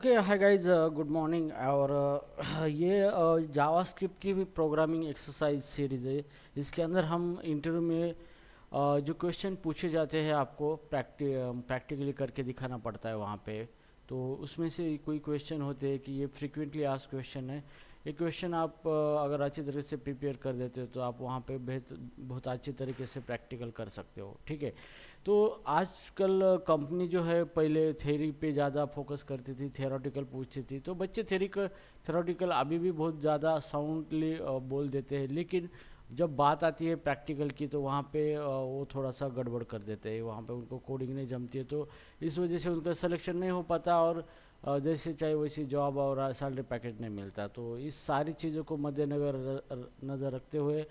Okay hi guys, good morning. और ये JavaScript की भी प्रोग्रामिंग एक्सरसाइज सीरीज है। इसके अंदर हम इंटरव्यू में जो क्वेश्चन पूछे जाते हैं आपको प्रैक्टिकली करके दिखाना पड़ता है वहाँ पे। तो उसमें से कोई क्वेश्चन होते हैं कि ये फ्रिक्वेंटली आस्क्ड क्वेश्चन है। ये क्वेश्चन आप अगर अच्छी तरह से प्रिपेयर कर देते हो तो आप वहाँ पे बहुत अच्छी तरीके से प्रैक्टिकल कर सकते हो, ठीक है। तो आजकल कंपनी जो है पहले थ्योरी पे ज़्यादा फोकस करती थी, थ्योरेटिकल पूछती थी, तो बच्चे थ्योरेटिकल अभी भी बहुत ज़्यादा साउंडली बोल देते हैं, लेकिन जब बात आती है प्रैक्टिकल की तो वहाँ पे वो थोड़ा सा गड़बड़ कर देते हैं, वहाँ पे उनको कोडिंग नहीं जमती है, तो इस वजह से उनका सिलेक्शन नहीं हो पाता और जैसे चाहे वैसी जॉब और सैलरी पैकेज नहीं मिलता। तो इस सारी चीज़ों को मद्देनजर नज़र रखते हुए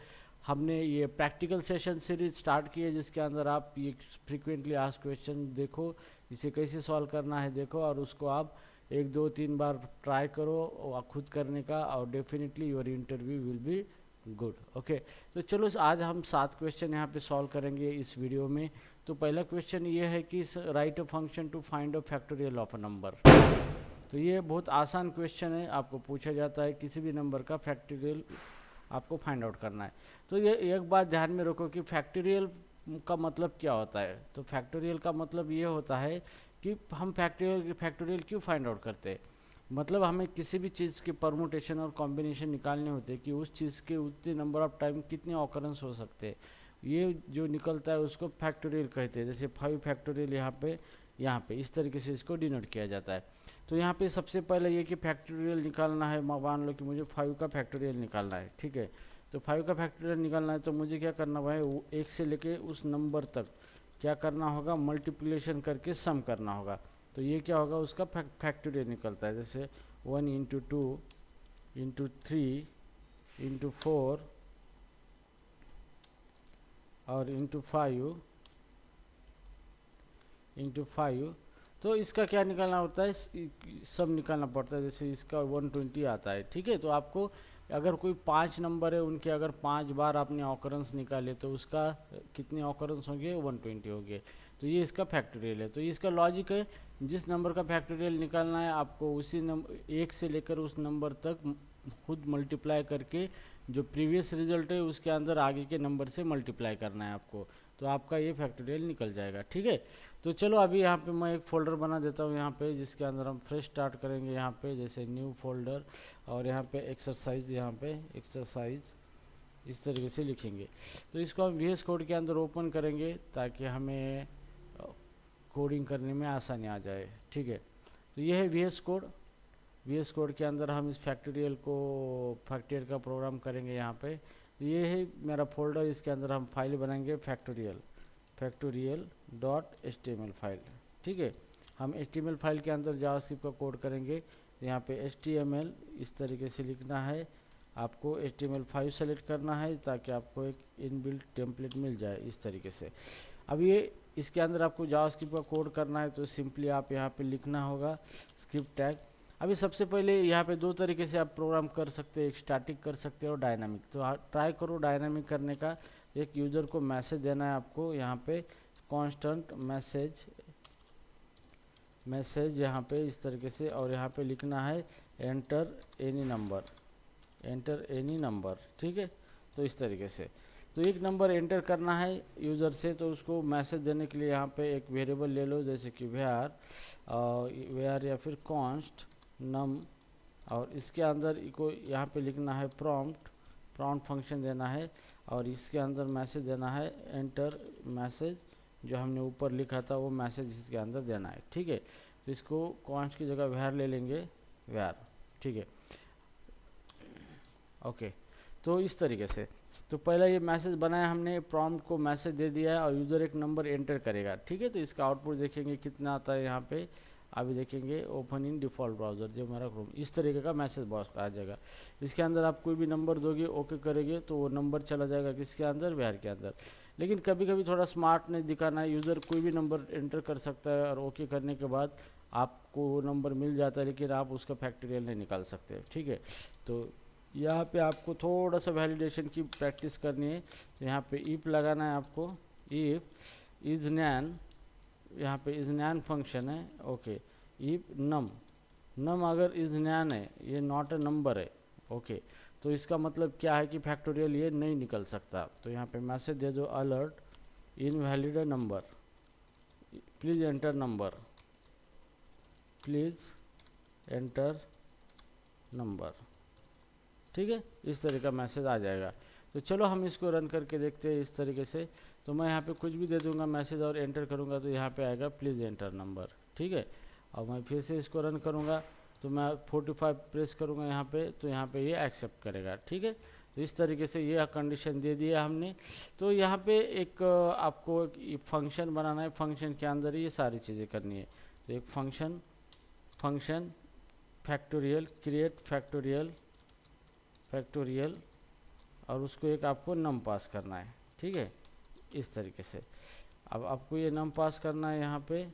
हमने ये प्रैक्टिकल सेशन सीरीज स्टार्ट की है, जिसके अंदर आप ये फ्रीक्वेंटली आस्क्ड क्वेश्चन देखो, इसे कैसे सॉल्व करना है देखो, और उसको आप एक दो तीन बार ट्राई करो और खुद करने का, और definitely your interview will be good. Okay, तो चलो आज हम 7 क्वेश्चन यहाँ पे सॉल्व करेंगे इस वीडियो में। तो पहला क्वेश्चन ये है कि write a function to find a factorial of a number. तो ये बहुत आसान क्वेश्चन है, आपको पूछा जाता है किसी भी नंबर का फैक्टोरियल आपको फाइंड आउट करना है। तो ये एक बात ध्यान में रखो कि फैक्टोरियल का मतलब क्या होता है। तो फैक्टोरियल का मतलब ये होता है कि हम फैक्टोरियल क्यों फाइंड आउट करते हैं। मतलब हमें किसी भी चीज़ के परमुटेशन और कॉम्बिनेशन निकालने होते हैं कि उस चीज़ के उतने नंबर ऑफ टाइम कितने ऑकरेंस हो सकते हैं। ये जो निकलता है उसको फैक्टोरियल कहते हैं। जैसे 5 फैक्टोरियल यहाँ पे इस तरीके से इसको डिनोट किया जाता है। तो यहाँ पे सबसे पहले ये कि फैक्टोरियल निकालना है, मान लो कि मुझे 5 का फैक्टोरियल निकालना है, ठीक है। तो 5 का फैक्टोरियल निकालना है तो मुझे क्या करना है, वो 1 से लेके उस नंबर तक क्या करना होगा, मल्टीप्लिकेशन करके सम करना होगा। तो ये क्या होगा, उसका फैक्टोरियल निकलता है। जैसे 1 into 2 into 3 into 4 और इंटू 5। तो इसका क्या निकालना होता है, सब निकालना पड़ता है। जैसे इसका 120 आता है, ठीक है। तो आपको अगर कोई 5 नंबर है, उनके अगर 5 बार आपने ऑकरेंस निकाले तो उसका कितने ऑकरेंस होंगे, 120 होंगे। तो ये इसका फैक्टोरियल है। तो इसका लॉजिक है, जिस नंबर का फैक्टोरियल निकालना है आपको उसी नंबर 1 से लेकर उस नंबर तक खुद मल्टीप्लाई करके जो प्रीवियस रिजल्ट है उसके अंदर आगे के नंबर से मल्टीप्लाई करना है आपको। तो आपका ये फैक्टोरियल निकल जाएगा, ठीक है। तो चलो अभी यहाँ पे मैं एक फ़ोल्डर बना देता हूँ यहाँ पे, जिसके अंदर हम फ्रेश स्टार्ट करेंगे। यहाँ पे जैसे न्यू फोल्डर, और यहाँ पे एक्सरसाइज, यहाँ पे एक्सरसाइज इस तरीके से लिखेंगे। तो इसको हम VS कोड के अंदर ओपन करेंगे ताकि हमें कोडिंग करने में आसानी आ जाए, ठीक है। तो ये है VS कोड के अंदर हम इस फैक्टोरियल का प्रोग्राम करेंगे यहाँ पे। तो ये है मेरा फोल्डर, इसके अंदर हम फाइल बनाएंगे फैक्टोरियल डॉट HTML फाइल, ठीक है। हम HTML फाइल के अंदर जावास्क्रिप्ट का कोड करेंगे। यहाँ पे HTML इस तरीके से लिखना है, आपको HTML5 सेलेक्ट करना है ताकि आपको एक इनबिल्ट टेम्पलेट मिल जाए इस तरीके से। अब ये इसके अंदर आपको जावास्क्रिप्ट का कोड करना है, तो सिंपली आप यहाँ पे लिखना होगा स्क्रिप्ट टैग। अभी सबसे पहले यहाँ पे 2 तरीके से आप प्रोग्राम कर सकते हैं, एक स्टैटिक कर सकते हैं और डायनामिक। तो ट्राई करो डायनामिक करने का। एक यूज़र को मैसेज देना है आपको, यहाँ पे कांस्टेंट मैसेज यहाँ पे इस तरीके से, और यहाँ पे लिखना है एंटर एनी नंबर, ठीक है। तो इस तरीके से तो एक नंबर एंटर करना है यूज़र से, तो उसको मैसेज देने के लिए यहाँ पे एक वेरिएबल ले लो, जैसे कि वेयर या फिर कॉन्स्ट नम, और इसके अंदर को यहाँ पे लिखना है प्रॉम्प्ट फंक्शन देना है, और इसके अंदर मैसेज देना है एंटर मैसेज, जो हमने ऊपर लिखा था वो मैसेज इसके अंदर देना है, ठीक है। तो इसको कॉन्स्ट की जगह वेयर ले लेंगे, वेयर, ठीक है। ओके, तो इस तरीके से तो पहला ये मैसेज बनाया हमने, प्रॉम्प्ट को मैसेज दे दिया है और यूज़र एक नंबर एंटर करेगा, ठीक है। तो इसका आउटपुट देखेंगे कितना आता है यहाँ पे। अभी देखेंगे ओपन इन डिफ़ॉल्ट ब्राउज़र, जो हमारा क्रोम, इस तरीके का मैसेज बॉक्स आ जाएगा। इसके अंदर आप कोई भी नंबर दोगे, ओके करेंगे, तो वो नंबर चला जाएगा किसके अंदर, वेयर के अंदर। लेकिन कभी कभी थोड़ा स्मार्ट नहीं दिखाना है, यूज़र कोई भी नंबर एंटर कर सकता है और ओके करने के बाद आपको वो नंबर मिल जाता है, लेकिन आप उसका फैक्टोरियल नहीं निकाल सकते, ठीक है। तो यहाँ पे आपको थोड़ा सा वैलिडेशन की प्रैक्टिस करनी है। तो यहाँ पे इफ लगाना है आपको, इफ इज नैन, यहाँ पे इज नैन फंक्शन है, ओके। इफ नम अगर इज नैन है, ये नॉट अ नंबर है, ओके, तो इसका मतलब क्या है कि फैक्टोरियल ये नहीं निकल सकता। तो यहाँ पे मैसेज दे दो alert invalid number, please enter number, please enter number, ठीक है, इस तरह का मैसेज आ जाएगा। तो चलो हम इसको रन करके देखते हैं इस तरीके से। तो मैं यहाँ पे कुछ भी दे दूंगा मैसेज और एंटर करूँगा तो यहाँ पे आएगा प्लीज़ एंटर नंबर, ठीक है। और मैं फिर से इसको रन करूँगा तो मैं 45 प्रेस करूँगा यहाँ पे, तो यहाँ पे ये एक्सेप्ट करेगा, ठीक है। तो इस तरीके से ये कंडीशन दे दिया हमने। तो यहाँ पे एक आपको एक फंक्शन बनाना है, फंक्शन के अंदर ये सारी चीज़ें करनी है। तो एक फंक्शन फैक्टोरियल क्रिएट फैक्टोरियल और उसको एक आपको नम पास करना है, ठीक है, इस तरीके से। अब आपको ये नम पास करना है यहाँ पे,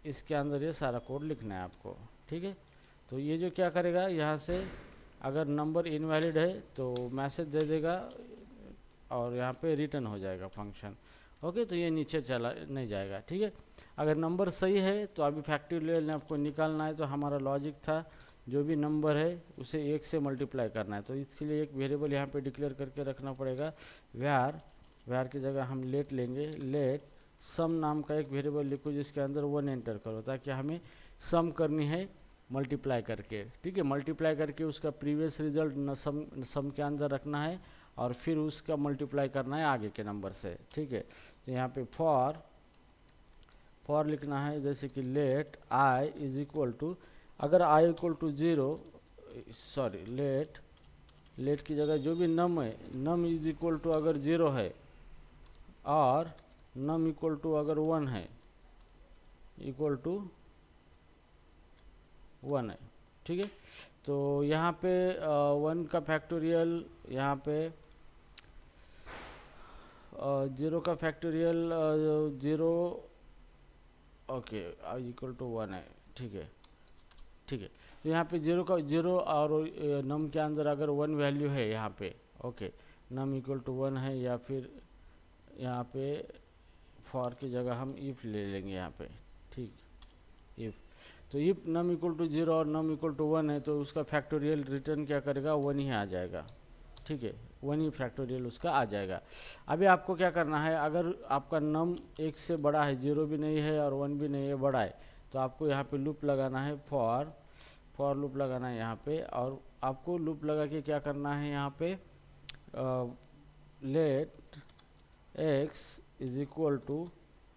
इसके अंदर ये सारा कोड लिखना है आपको, ठीक है। तो ये जो क्या करेगा, यहाँ से अगर नंबर इनवैलिड है तो मैसेज दे देगा और यहाँ पे रिटर्न हो जाएगा फंक्शन, ओके। तो ये नीचे चला नहीं जाएगा, ठीक है। अगर नंबर सही है तो अभी फैक्टोरियल ने आपको निकालना है, तो हमारा लॉजिक था जो भी नंबर है उसे 1 से मल्टीप्लाई करना है। तो इसके लिए एक वेरिएबल यहाँ पे डिक्लेयर करके रखना पड़ेगा, व्यार की जगह हम लेट लेंगे, लेट सम नाम का एक वेरिएबल लिखो जिसके अंदर 1 एंटर करो, ताकि हमें सम करनी है मल्टीप्लाई करके, ठीक है। मल्टीप्लाई करके उसका प्रीवियस रिजल्ट सम के अंदर रखना है और फिर उसका मल्टीप्लाई करना है आगे के नंबर से, ठीक है। तो यहाँ पे फॉर लिखना है, जैसे कि let I is equal to, अगर I equal to 0, sorry let की जगह जो भी नम है, नम इज इक्वल टू अगर 0 है और नम इक्वल टू अगर 1 है, इक्वल टू 1 है, ठीक है। तो यहाँ पे 1 का फैक्टोरियल, यहाँ पे 0 का फैक्टोरियल 0, ओके, इक्वल टू 1 है, ठीक है, ठीक है। तो यहाँ पे 0 और नम के अंदर अगर 1 वैल्यू है यहाँ पे, ओके, नम इक्वल टू 1 है, या फिर यहाँ पे फॉर की जगह हम इफ ले लेंगे यहाँ पे, ठीक, इफ। तो इफ नम इक्वल टू 0 और नम इक्वल टू 1 है तो उसका फैक्टोरियल रिटर्न क्या करेगा, 1 ही आ जाएगा, ठीक है, 1 ही फैक्टोरियल उसका आ जाएगा। अभी आपको क्या करना है, अगर आपका नम 1 से बड़ा है, 0 भी नहीं है और 1 भी नहीं है, बड़ा है, तो आपको यहाँ पे लूप लगाना है, फॉर लूप लगाना है यहाँ पे। और आपको लूप लगा के क्या करना है, यहाँ पे let x is equal to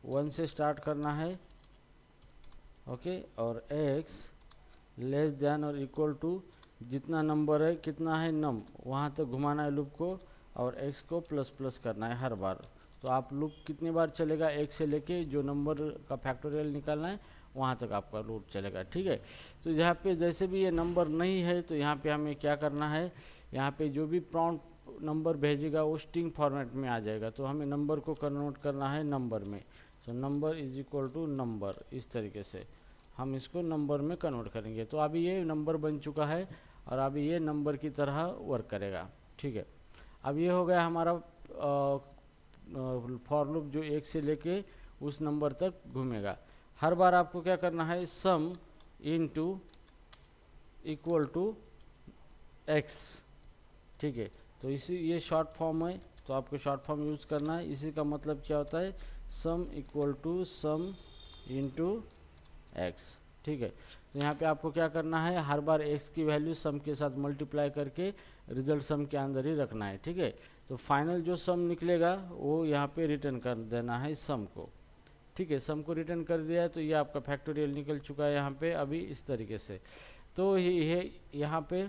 1 से स्टार्ट करना है, ओके, और x लेस देन और इक्वल टू जितना नंबर है, कितना है नम, वहाँ तक घुमाना है लूप को, और x को प्लस प्लस करना है हर बार। तो आप लूप कितनी बार चलेगा, 1 से लेके जो नंबर का फैक्टोरियल निकालना है वहाँ तक आपका लूप चलेगा, ठीक है। तो यहाँ पे जैसे भी ये नंबर नहीं है तो यहाँ पे हमें क्या करना है, यहाँ पे जो भी प्रॉम्प्ट नंबर भेजेगा वो स्ट्रिंग फॉर्मेट में आ जाएगा, तो हमें नंबर को कन्वर्ट करना है नंबर में। तो number is equal to number, इस तरीके से हम इसको नंबर में कन्वर्ट करेंगे। तो अभी ये नंबर बन चुका है और अभी ये नंबर की तरह वर्क करेगा, ठीक है। अब ये हो गया हमारा फॉर लूप जो 1 से लेके उस नंबर तक घूमेगा। हर बार आपको क्या करना है, sum into equal to x, ठीक है। तो इसी ये शॉर्ट फॉर्म है, तो आपको शॉर्ट फॉर्म यूज करना है। इसी का मतलब क्या होता है, sum equal to sum into x, ठीक है। तो यहाँ पे आपको क्या करना है, हर बार x की वैल्यू सम के साथ मल्टीप्लाई करके रिजल्ट सम के अंदर ही रखना है, ठीक है। तो फाइनल जो सम निकलेगा वो यहाँ पे रिटर्न कर देना है सम को, ठीक है। सम को रिटर्न कर दिया है तो ये आपका फैक्टोरियल निकल चुका है यहाँ पे अभी इस तरीके से। तो ये यहाँ पे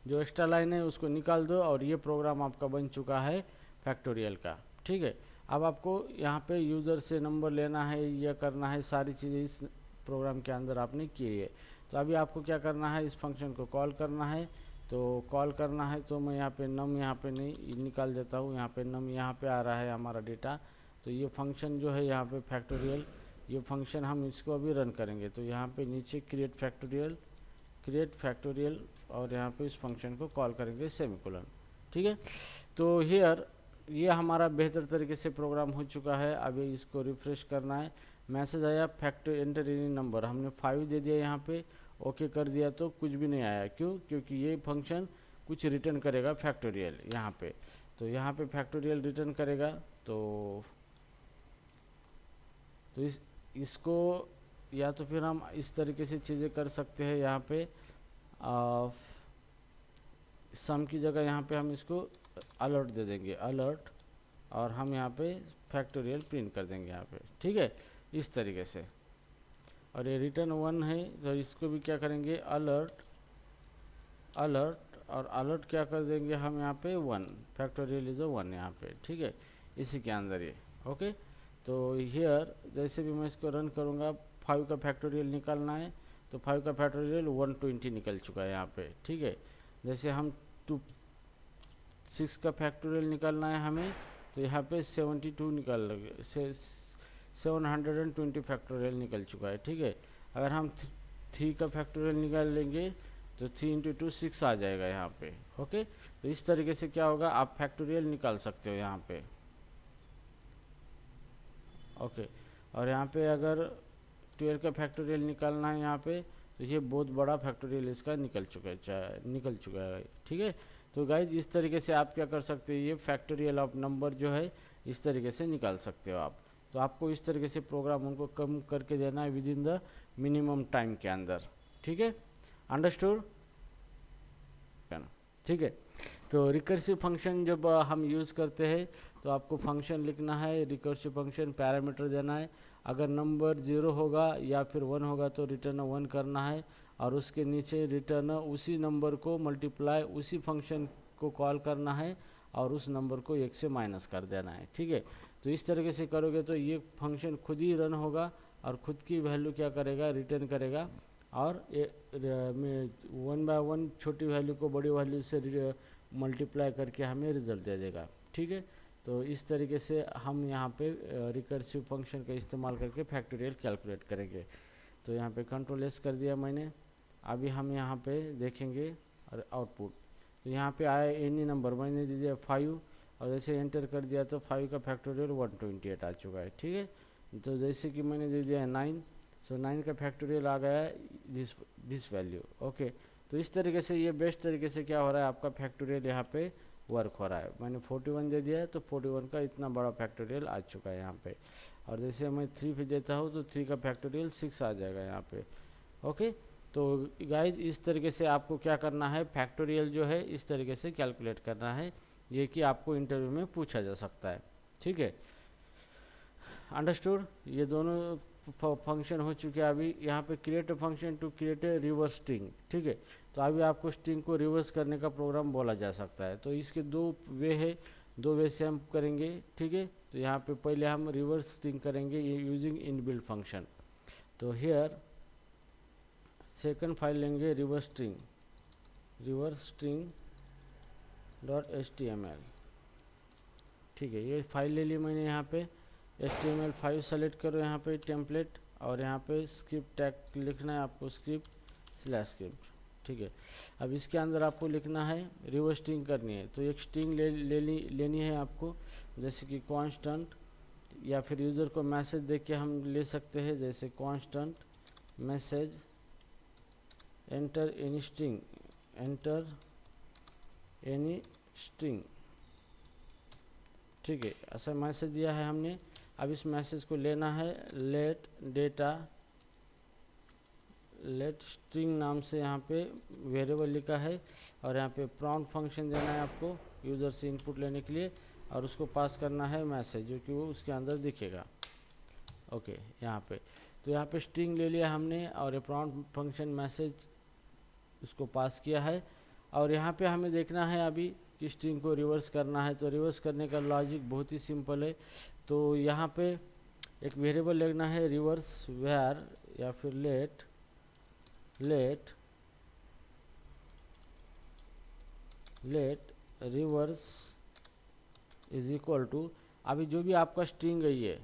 जो एक्स्ट्रा लाइन है उसको निकाल दो और ये प्रोग्राम आपका बन चुका है फैक्टोरियल का, ठीक है। अब आपको यहाँ पे यूज़र से नंबर लेना है, यह करना है, सारी चीज़ें इस प्रोग्राम के अंदर आपने की है। तो अभी आपको क्या करना है, इस फंक्शन को कॉल करना है। तो कॉल करना है तो मैं यहाँ पे नम यहाँ पे नहीं निकाल देता हूँ, यहाँ पे नम यहाँ पे आ रहा है हमारा डेटा। तो ये फंक्शन जो है यहाँ पे फैक्टोरियल, ये फंक्शन हम इसको अभी रन करेंगे। तो यहाँ पे नीचे क्रिएट फैक्टोरियल और यहाँ पे इस फंक्शन को कॉल करेंगे सेमीकोलन, ठीक है। तो हियर ये हमारा बेहतर तरीके से प्रोग्राम हो चुका है। अभी इसको रिफ्रेश करना है मैसेज आया फैक्टर एंटर एनी नंबर, हमने 5 दे दिया यहाँ पे, ओके कर दिया तो कुछ भी नहीं आया। क्यों? क्योंकि ये फंक्शन कुछ रिटर्न करेगा फैक्टोरियल यहाँ पे, तो यहाँ पे फैक्टोरियल रिटर्न करेगा। तो इसको या तो फिर हम इस तरीके से चीज़ें कर सकते हैं, यहाँ पे सम की जगह यहाँ पे हम इसको अलर्ट दे देंगे, अलर्ट, और हम यहाँ पे फैक्टोरियल प्रिंट कर देंगे यहाँ पे, ठीक है, इस तरीके से। और ये रिटर्न 1 है तो इसको भी क्या करेंगे, अलर्ट, अलर्ट, और अलर्ट क्या कर देंगे हम यहाँ पे 1, फैक्टोरियल इज 1 यहाँ पे, ठीक है, इसी के अंदर ये। ओके, तो हियर जैसे भी मैं इसको रन करूँगा, 5 का फैक्टोरियल निकालना है तो 5 का फैक्टोरियल 120 निकल चुका है यहाँ पे, ठीक है। जैसे हम 6 का फैक्टोरियल निकालना है हमें, तो यहाँ पे 72 निकाल लगे, 720 फैक्टोरियल निकल चुका है, ठीक है। अगर हम 3 का फैक्टोरियल निकाल लेंगे तो 3 इंटू 2 6 आ जाएगा यहाँ पे। ओके, तो इस तरीके से क्या होगा, आप फैक्टोरियल निकाल सकते हो यहाँ पे। ओके, और यहाँ पे अगर 12 का फैक्टोरियल निकालना है यहाँ पे, तो ये बहुत बड़ा फैक्टोरियल इसका निकल चुका है, ठीक है। तो गाइज इस तरीके से आप क्या कर सकते हैं, ये फैक्टोरियल ऑफ नंबर जो है इस तरीके से निकाल सकते हो आप। तो आपको इस तरीके से प्रोग्राम उनको कम करके देना है with in the minimum time के अंदर, ठीक है, अंडरस्टूड, ठीक है। तो रिकर्सिव फंक्शन जब हम यूज़ करते हैं तो आपको फंक्शन लिखना है, रिकर्सिव फंक्शन पैरामीटर देना है, अगर नंबर 0 होगा या फिर 1 होगा तो रिटर्न 1 करना है, और उसके नीचे रिटर्न उसी नंबर को मल्टीप्लाई उसी फंक्शन को कॉल करना है और उस नंबर को 1 से माइनस कर देना है, ठीक है। तो इस तरीके से करोगे तो ये फंक्शन खुद ही रन होगा और खुद की वैल्यू क्या करेगा, रिटर्न करेगा, और 1 बाय 1 छोटी वैल्यू को बड़ी वैल्यू से मल्टीप्लाई करके हमें रिजल्ट दे देगा, ठीक है। तो इस तरीके से हम यहाँ पे रिकर्सिव फंक्शन का इस्तेमाल करके फैक्टोरियल कैलकुलेट करेंगे। तो यहाँ पे कंट्रोल एस कर दिया मैंने, अभी हम यहाँ पे देखेंगे और आउटपुट, तो यहाँ पे आया एनी नंबर, मैंने दे दिया 5 और जैसे एंटर कर दिया तो 5 का फैक्टोरियल 128 आ चुका है, ठीक है। तो जैसे कि मैंने दे दिया 9, सो 9 का फैक्टोरियल आ गया है दिस वैल्यू। ओके, तो इस तरीके से ये बेस्ट तरीके से क्या हो रहा है, आपका फैक्टोरियल यहाँ पे वर्क हो रहा है। मैंने 41 दे दिया है तो 41 का इतना बड़ा फैक्टोरियल आ चुका है यहाँ पे, और जैसे मैं 3 पे देता हूँ तो 3 का फैक्टोरियल 6 आ जाएगा यहाँ पे। ओके, तो गाइज इस तरीके से आपको क्या करना है, फैक्टोरियल जो है इस तरीके से कैलकुलेट करना है, ये कि आपको इंटरव्यू में पूछा जा सकता है, ठीक है, अंडरस्टूड। ये दोनों फंक्शन हो चुके हैं। अभी यहाँ पे create function to create a reverse string, ठीक है। तो अभी आपको स्ट्रिंग को रिवर्स करने का प्रोग्राम बोला जा सकता है, तो इसके 2 वे है, 2 वे से हम करेंगे, ठीक है। तो यहाँ पे पहले हम रिवर्स स्ट्रिंग करेंगे यूजिंग इनबिल्ट फंक्शन। तो हियर सेकंड फाइल लेंगे रिवर्स स्ट्रिंग .html, ठीक है। ये फाइल ले ली मैंने, यहाँ पे HTML5 सेलेक्ट करो, यहाँ पे टेम्पलेट, और यहाँ पे स्क्रिप्ट टैग लिखना है आपको, स्क्रिप्ट, ठीक है। अब इसके अंदर आपको लिखना है रिवर्स स्ट्रिंग करनी है, तो एक स्ट्रिंग लेनी है आपको, जैसे कि कांस्टेंट, या फिर यूज़र को मैसेज देख के हम ले सकते हैं, जैसे constant message enter any string, ठीक है, ऐसा मैसेज दिया है हमने। अब इस मैसेज को लेना है, लेट स्ट्रिंग नाम से यहाँ पे वेरिएबल लिखा है, और यहाँ पे प्रॉम्प्ट फंक्शन देना है आपको यूज़र से इनपुट लेने के लिए, और उसको पास करना है मैसेज, जो कि वो उसके अंदर दिखेगा। ओके, यहाँ पे तो यहाँ पे स्ट्रिंग ले लिया हमने, और ये प्रॉम्प्ट फंक्शन मैसेज उसको पास किया है, और यहाँ पे हमें देखना है अभी कि स्ट्रिंग को रिवर्स करना है। तो रिवर्स करने का लॉजिक बहुत ही सिंपल है। तो यहाँ पे एक वेरिएबल लेना है रिवर्स वेयर, या फिर let reverse is equal to, अभी जो भी आपका स्ट्रिंग है ये,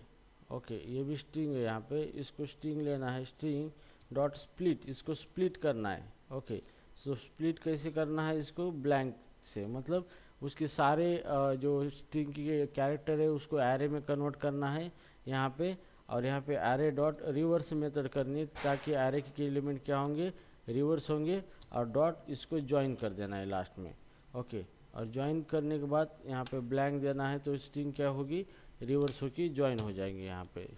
ओके, ये भी स्ट्रिंग है, यहाँ पे इसको स्ट्रिंग लेना है, स्ट्रिंग डॉट स्प्लिट, इसको स्प्लिट करना है। ओके, सो स्प्लिट कैसे करना है, इसको ब्लैंक से, मतलब उसके सारे जो स्ट्रिंग के कैरेक्टर है उसको एरे में कन्वर्ट करना है यहाँ पे, और यहाँ पे एरे डॉट रिवर्स मेथड करनी है, ताकि एरे के एलिमेंट क्या होंगे, रिवर्स होंगे, और डॉट इसको ज्वाइन कर देना है लास्ट में। ओके, और ज्वाइन करने के बाद यहाँ पे ब्लैंक देना है, तो स्ट्रिंग क्या होगी, रिवर्स होगी, ज्वाइन हो जाएंगे यहाँ पे।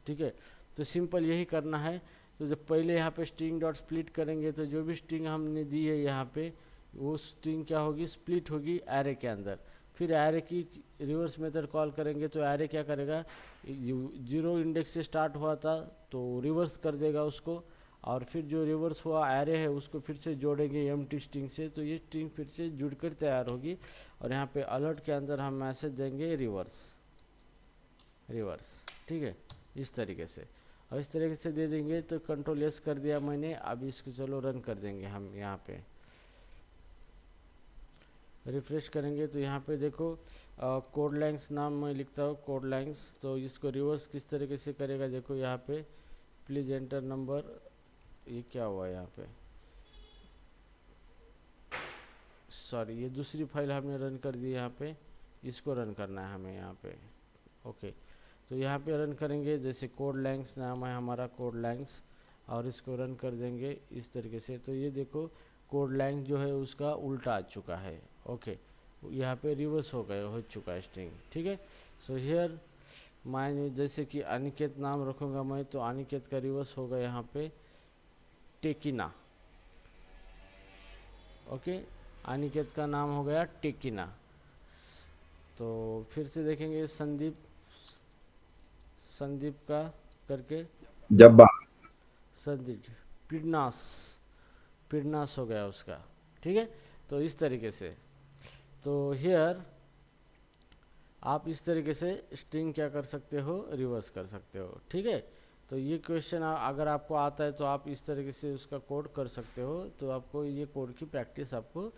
ठीक है, तो सिंपल यही करना है। तो जब पहले यहाँ पे स्ट्रिंग डॉट स्प्लिट करेंगे, तो जो भी स्ट्रिंग हमने दी है यहाँ पे, वो स्ट्रिंग क्या होगी, स्प्लिट होगी एरे के अंदर। फिर एरे की रिवर्स मेथड कॉल करेंगे, तो एरे क्या करेगा, 0 इंडेक्स से स्टार्ट हुआ था तो रिवर्स कर देगा उसको, और फिर जो रिवर्स हुआ एरे है उसको फिर से जोड़ेंगे एम्प्टी स्ट्रिंग से, तो ये स्ट्रिंग फिर से जुड़कर तैयार होगी। और यहाँ पे अलर्ट के अंदर हम मैसेज देंगे रिवर्स, रिवर्स। ठीक है, इस तरीके से, और इस तरीके से दे देंगे। तो कंट्रोल एस कर दिया मैंने, अब इसको चलो रन कर देंगे हम। यहाँ पे रिफ्रेश करेंगे तो यहाँ पे देखो कोड लाइन्स नाम मैं लिखता हूँ, कोड लाइन्स। तो इसको रिवर्स किस तरीके से करेगा, देखो यहाँ पे प्लीज़ एंटर नंबर, ये क्या हुआ यहाँ पे, सॉरी ये दूसरी फाइल हमने रन कर दी, यहाँ पे इसको रन करना है हमें यहाँ पे। ओके, तो यहाँ पे रन करेंगे, जैसे कोड लाइन्स नाम है हमारा, कोड लाइन्स, और इसको रन कर देंगे इस तरीके से। तो ये देखो कोड लाइन जो है उसका उल्टा आ चुका है। ओके, यहाँ पे रिवर्स हो चुका है स्ट्रिंग। ठीक है, सो हियर मैं जैसे कि अनिकेत नाम रखूँगा मैं, तो अनिकेत का रिवर्स होगा यहाँ पे टेकिना। ओके, अनिकेत का नाम हो गया टेकिना। तो फिर से देखेंगे संदीप, संदीप का करके जब्बा। संदीप, पिडनास, पिडनास हो गया उसका। ठीक है, तो इस तरीके से, तो हियर आप इस तरीके से स्ट्रिंग क्या कर सकते हो, रिवर्स कर सकते हो। ठीक है, तो ये क्वेश्चन अगर आपको आता है तो आप इस तरीके से उसका कोड कर सकते हो। तो आपको ये कोड की प्रैक्टिस आपको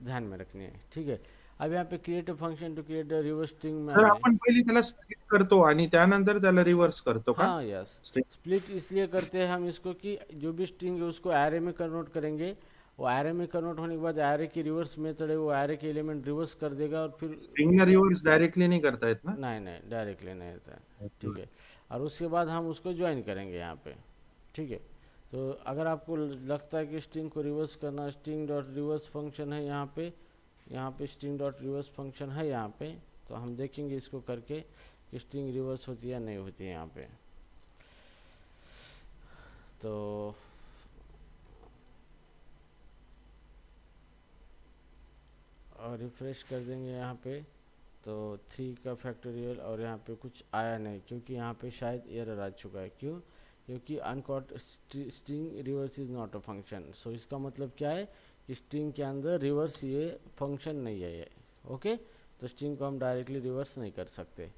ध्यान में रखनी है। ठीक है, अब यहाँ पे create a function to create a reverse string में सर आए। आपण पहिली त्याला स्प्लिट करतो आणि त्यानंतर त्याला रिव्हर्स करतो का? हाँ यस, स्प्लिट इसलिए करते हैं हम इसको कि जो भी स्ट्रिंग है उसको एरे में कन्वर्ट करेंगे। वो एरे में कन्वर्ट होने के बाद एरे की रिवर्स मेथड है, वो एरे के एलिमेंट रिवर्स कर देगा, और फिर स्ट्रिंगला रिव्हर्स डायरेक्टली नहीं करता येत ना? नहीं डायरेक्टली नहीं होता है। ठीक है, और उसके बाद हम उसको ज्वाइन करेंगे यहाँ पे। ठीक है, तो अगर आपको लगता है कि स्ट्रिंग को रिवर्स करना, स्ट्रिंग डॉट रिवर्स फंक्शन है यहाँ पे, यहाँ पे स्ट्रिंग डॉट रिवर्स फंक्शन है यहाँ पे, तो हम देखेंगे इसको करके कि स्ट्रिंग रिवर्स होती है या नहीं होती है यहाँ पे। तो और रिफ्रेश कर देंगे यहाँ पे, तो 3 का फैक्टोरियल, और यहाँ पे कुछ आया नहीं, क्योंकि यहाँ पे शायद एरर आ चुका है। क्यों, क्योंकि uncaught string reverse is not a function. So इसका मतलब क्या है कि स्ट्रिंग के अंदर रिवर्स ये फंक्शन नहीं है ये। ओके, तो स्ट्रिंग को हम डायरेक्टली रिवर्स नहीं कर सकते।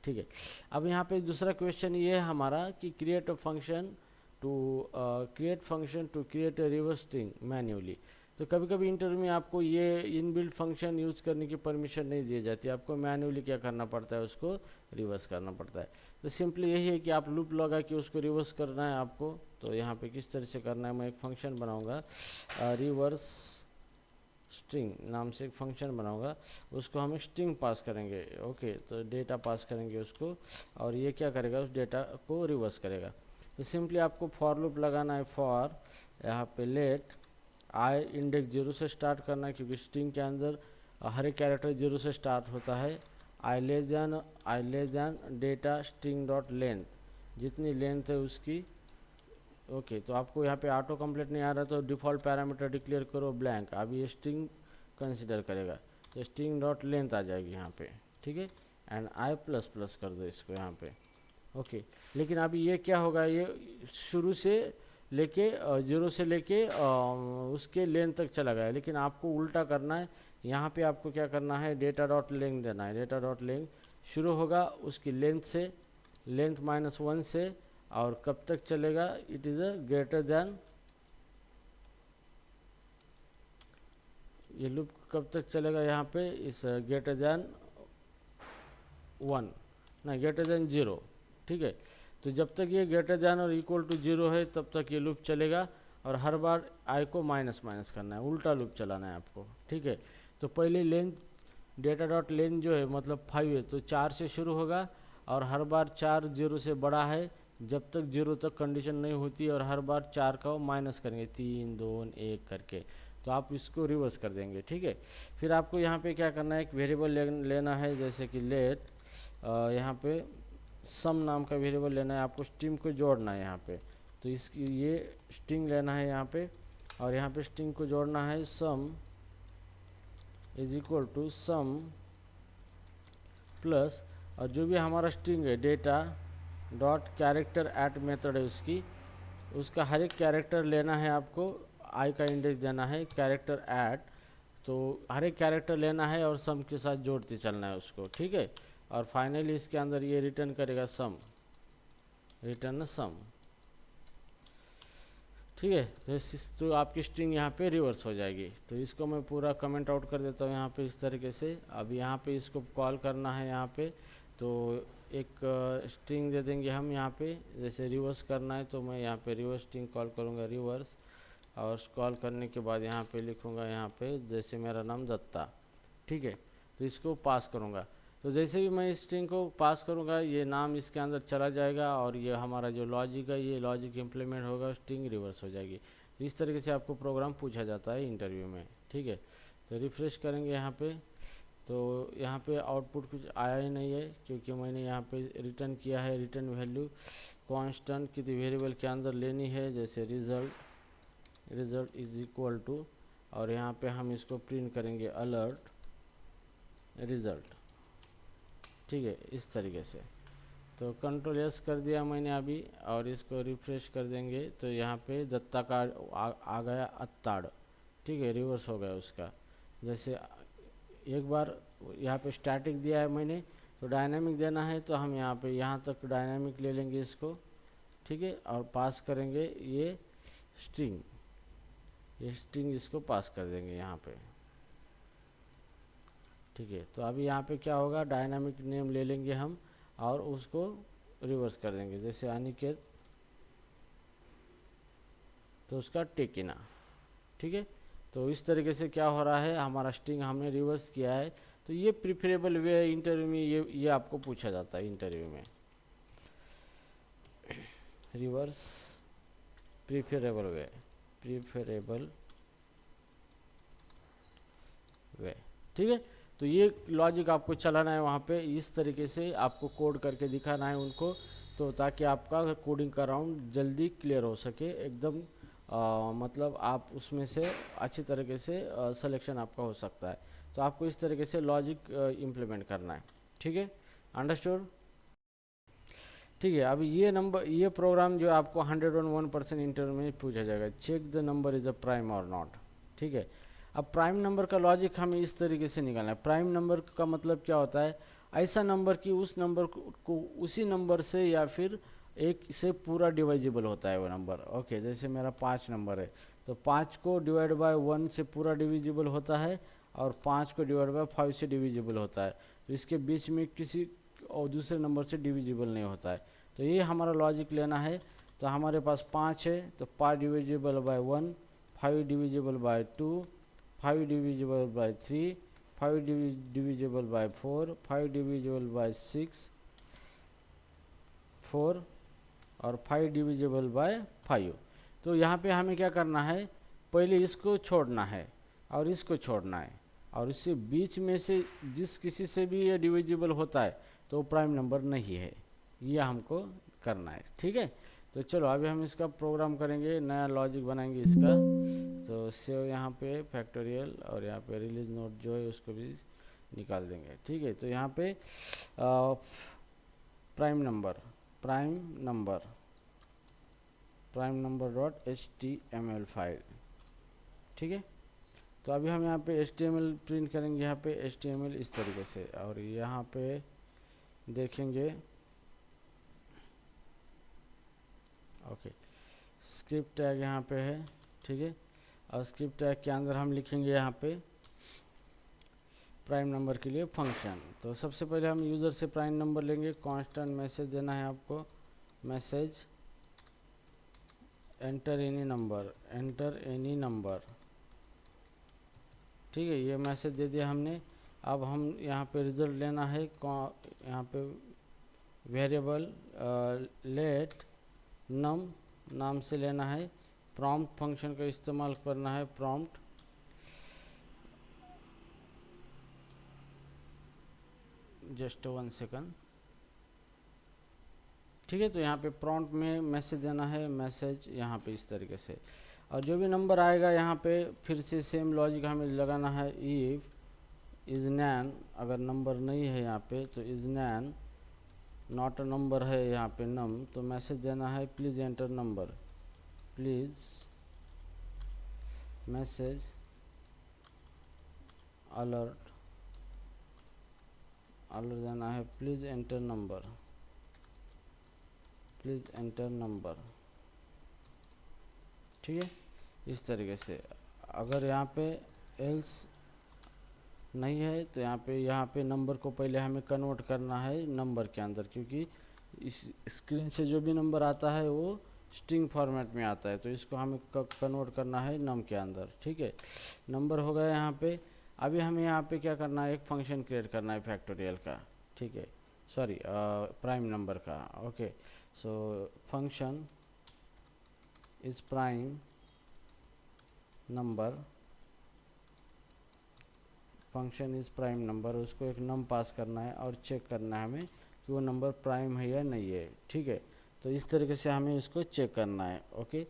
ठीक है, अब यहाँ पे दूसरा क्वेश्चन ये है हमारा कि create a function to create a reverse string manually. तो कभी कभी इंटरव्यू में आपको ये इनबिल्ट फंक्शन यूज़ करने की परमिशन नहीं दी जाती, आपको मैन्युअली क्या करना पड़ता है, उसको रिवर्स करना पड़ता है। तो सिंपली यही है कि आप लूप लगा के उसको रिवर्स करना है आपको। तो यहाँ पे किस तरह से करना है, मैं एक फंक्शन बनाऊँगा, रिवर्स स्ट्रिंग नाम से एक फंक्शन बनाऊंगा, उसको हम स्ट्रिंग पास करेंगे। ओके, तो डेटा पास करेंगे उसको, और ये क्या करेगा, उस डेटा को रिवर्स करेगा। तो सिंपली आपको फॉर लूप लगाना है, फॉर यहाँ पे लेट आई इंडेक्स 0 से स्टार्ट करना है, क्योंकि स्ट्रिंग के अंदर हर एक कैरेक्टर 0 से स्टार्ट होता है। आई less than data string dot length, जितनी लेंथ है उसकी। ओके, तो आपको यहाँ पे ऑटो कंप्लीट नहीं आ रहा, तो डिफ़ॉल्ट पैरामीटर डिक्लेयर करो ब्लैंक, अब ये स्ट्रिंग कंसिडर करेगा, तो स्ट्रिंग डॉट लेंथ आ जाएगी यहाँ पे। ठीक है, एंड आई प्लस प्लस कर दो इसको यहाँ पे। ओके, लेकिन अभी ये क्या होगा, ये शुरू से लेके 0 से लेके उसके लेंथ तक चला गया, लेकिन आपको उल्टा करना है। यहाँ पे आपको क्या करना है, डेटा डॉट लेंथ देना है। डेटा डॉट लेंथ शुरू होगा उसकी लेंथ से, लेंथ -1 से, और कब तक चलेगा, it is a greater than, ये लूप कब तक चलेगा यहाँ पे, इस ग्रेटर दैन 1 ना ग्रेटर दैन 0। ठीक है, तो जब तक ये ग्रेटर दैन और इक्वल टू 0 है तब तक ये लूप चलेगा, और हर बार आई को माइनस माइनस करना है, उल्टा लूप चलाना है आपको। ठीक है, तो पहले लेंथ, डेटा डॉट लेंथ जो है मतलब 5 है, तो 4 से शुरू होगा, और हर बार 4 0 से बड़ा है जब तक 0 तक कंडीशन नहीं होती और हर बार 4 का माइनस करेंगे 3 2 1 करके, तो आप इसको रिवर्स कर देंगे। ठीक है, फिर आपको यहाँ पे क्या करना है, एक वेरिएबल लेना है, जैसे कि लेट यहाँ पे सम नाम का वेरिएबल लेना है, आपको स्ट्रिंग को जोड़ना है यहाँ पे। तो इसकी ये स्ट्रिंग लेना है यहाँ पे, और यहाँ पे स्ट्रिंग को जोड़ना है sum is equal to sum plus, और जो भी हमारा स्ट्रिंग है data dot character at method है उसका हर एक कैरेक्टर लेना है आपको, आई का इंडेक्स देना है कैरेक्टर ऐड, तो हर एक कैरेक्टर लेना है और सम के साथ जोड़ते चलना है उसको। ठीक है, और फाइनली इसके अंदर ये रिटर्न करेगा सम, रिटर्न सम। ठीक है, तो आपकी स्ट्रिंग यहाँ पे रिवर्स हो जाएगी। तो इसको मैं पूरा कमेंट आउट कर देता हूँ यहाँ पे इस तरीके से। अब यहाँ पे इसको कॉल करना है यहाँ पे, तो एक स्ट्रिंग दे देंगे हम यहाँ पे, जैसे रिवर्स करना है तो मैं यहाँ पे रिवर्स स्ट्रिंग कॉल करूँगा रिवर्स, और कॉल करने के बाद यहाँ पे लिखूँगा यहाँ पे जैसे मेरा नाम दत्ता। ठीक है, तो इसको पास करूँगा, तो जैसे भी मैं इस स्ट्रिंग को पास करूँगा ये नाम इसके अंदर चला जाएगा, और ये हमारा जो लॉजिक है ये लॉजिक इम्प्लीमेंट होगा, स्ट्रिंग रिवर्स हो जाएगी। तो इस तरीके से आपको प्रोग्राम पूछा जाता है इंटरव्यू में। ठीक है, तो रिफ्रेश करेंगे यहाँ पे, तो यहाँ पे आउटपुट कुछ आया ही नहीं है, क्योंकि मैंने यहाँ पे रिटर्न किया है रिटर्न वैल्यू कांस्टेंट किसी वेरिएबल के अंदर लेनी है, जैसे रिजल्ट इज इक्वल टू, और यहाँ पे हम इसको प्रिंट करेंगे अलर्ट रिजल्ट। ठीक है, इस तरीके से। तो कंट्रोल एस कर दिया मैंने अभी, और इसको रिफ्रेश कर देंगे तो यहाँ पे दत्ता का आ गया अत्ताड़। ठीक है, रिवर्स हो गया उसका। जैसे एक बार यहाँ पे स्टैटिक दिया है मैंने, तो डायनामिक देना है तो हम यहाँ पे यहाँ तक डायनामिक ले लेंगे इसको। ठीक है, और पास करेंगे ये स्ट्रिंग इसको पास कर देंगे यहाँ पे। ठीक है, तो अभी यहाँ पे क्या होगा, डायनामिक नेम ले लेंगे हम और उसको रिवर्स कर देंगे, जैसे अनिकेत, तो उसका टेकिना। ठीक है, तो इस तरीके से क्या हो रहा है, हमारा स्ट्रिंग हमने रिवर्स किया है। तो ये प्रिफरेबल वे है इंटरव्यू में, ये आपको पूछा जाता है इंटरव्यू में, रिवर्स प्रिफरेबल वे। ठीक है, तो ये लॉजिक आपको चलाना है वहाँ पे, इस तरीके से आपको कोड करके दिखाना है उनको, तो ताकि आपका कोडिंग का राउंड जल्दी क्लियर हो सके एकदम, मतलब आप उसमें से अच्छी तरीके से सिलेक्शन आपका हो सकता है। तो आपको इस तरीके से लॉजिक इम्प्लीमेंट करना है। ठीक है, अंडरस्टूड। ठीक है, अभी ये प्रोग्राम जो आपको 101% इंटरव्यू में पूछा जाएगा, check the number is a prime और नॉट। ठीक है, अब प्राइम नंबर का लॉजिक हमें इस तरीके से निकालना है। प्राइम नंबर का मतलब क्या होता है, ऐसा नंबर कि उस नंबर को उसी नंबर से या फिर एक से पूरा डिवाइजिबल होता है वो नंबर। ओके, जैसे मेरा 5 नंबर है, तो 5 को डिवाइड बाय 1 से पूरा डिविजिबल होता है, और 5 को डिवाइड बाय 5 से डिविजिबल होता है। तो इसके बीच में किसी और दूसरे नंबर से डिविजिबल नहीं होता है। तो ये हमारा लॉजिक लेना है। तो हमारे पास 5 है, तो 5 divisible by 1, 5 divisible by 2, 5 divisible by 3, 5 divisible by 4, 5 divisible by 6, 4, और 5 डिविजिबल बाय 5। तो यहाँ पे हमें क्या करना है, पहले इसको छोड़ना है और इसको छोड़ना है, और इससे बीच में से जिस किसी से भी ये डिविजिबल होता है तो प्राइम नंबर नहीं है, ये हमको करना है। ठीक है, तो चलो अभी हम इसका प्रोग्राम करेंगे, नया लॉजिक बनाएंगे इसका। तो सेव यहाँ पे फैक्टोरियल, और यहाँ पे रिलीज नोट जो है उसको भी निकाल देंगे। ठीक है, तो यहाँ पे prime number dot HTML file. ठीक है, तो अभी हम यहाँ पे HTML प्रिंट करेंगे, यहाँ पे HTML इस तरीके से, और यहाँ पे देखेंगे ओके स्क्रिप्ट टैग यहाँ पे है। ठीक है, और स्क्रिप्ट टैग के अंदर हम लिखेंगे यहाँ पे प्राइम नंबर के लिए फंक्शन। तो सबसे पहले हम यूज़र से प्राइम नंबर लेंगे, कांस्टेंट मैसेज देना है आपको, मैसेज एंटर एनी नंबर। ठीक है, ये मैसेज दे दिया हमने। अब हम यहाँ पे रिजल्ट लेना है, यहाँ पे वेरिएबल लेट नम नाम से लेना है, प्रॉम्प्ट फंक्शन का इस्तेमाल करना है, प्रॉम्प्ट, जस्ट 1 सेकंड, ठीक है। तो यहाँ पे प्रॉम्प्ट में मैसेज देना है, मैसेज यहाँ पे इस तरीके से, और जो भी नंबर आएगा यहाँ पे फिर से सेम लॉजिक हमें लगाना है, इफ इज नैन, अगर नंबर नहीं है यहाँ पे तो is NaN, not a number है यहाँ पे नम, तो मैसेज देना है please enter number, please message alert, alert देना है please enter number, please enter number, ठीक है। इस तरीके से अगर यहाँ पे एल्स नहीं है तो यहाँ पे नंबर को पहले हमें कन्वर्ट करना है नंबर के अंदर, क्योंकि इस स्क्रीन से जो भी नंबर आता है वो स्ट्रिंग फॉर्मेट में आता है, तो इसको हमें कन्वर्ट करना है नम के अंदर, ठीक है। नंबर हो गया यहाँ पे। अभी हमें यहाँ पे क्या करना है, एक फंक्शन क्रिएट करना है फैक्टोरियल का, ठीक है, सॉरी प्राइम नंबर का, okay. So function is prime number, function is prime number, उसको एक नम पास करना है और चेक करना है हमें कि वो नंबर प्राइम है या नहीं है, ठीक है। तो इस तरीके से हमें इसको चेक करना है, ओके।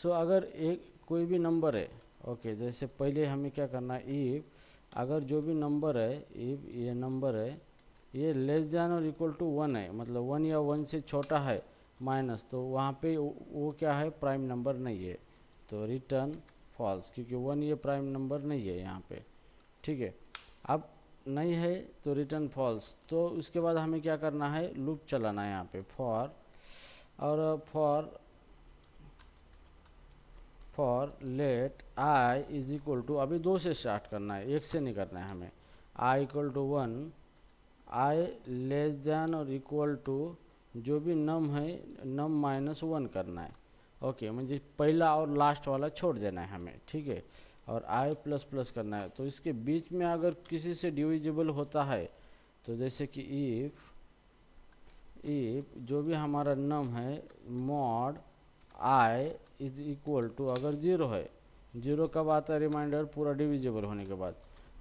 सो अगर एक कोई भी नंबर है, ओके, जैसे पहले हमें क्या करना है, इफ अगर जो भी नंबर है, इफ ये नंबर है ये लेस देन और इक्वल टू 1 है, मतलब 1 या 1 से छोटा है माइनस, तो वहाँ पे वो क्या है, प्राइम नंबर नहीं है, तो रिटर्न फॉल्स, क्योंकि 1 ये प्राइम नंबर नहीं है यहाँ पे, ठीक है। अब नहीं है तो रिटर्न फॉल्स। तो उसके बाद हमें क्या करना है, लूप चलाना है यहाँ पे, फॉर, और for let I is equal to, अभी 2 से स्टार्ट करना है, 1 से नहीं करना है हमें, i equal to 1, i less than और इक्वल टू जो भी नम है नम माइनस 1 करना है, ओके, मुझे पहला और लास्ट वाला छोड़ देना है हमें, ठीक है। और आई प्लस प्लस करना है, तो इसके बीच में अगर किसी से डिविजिबल होता है, तो जैसे कि इफ जो भी हमारा नम है mod I is equal to, अगर 0 है, 0 कब आता है रिमाइंडर, पूरा डिविजिबल होने के बाद,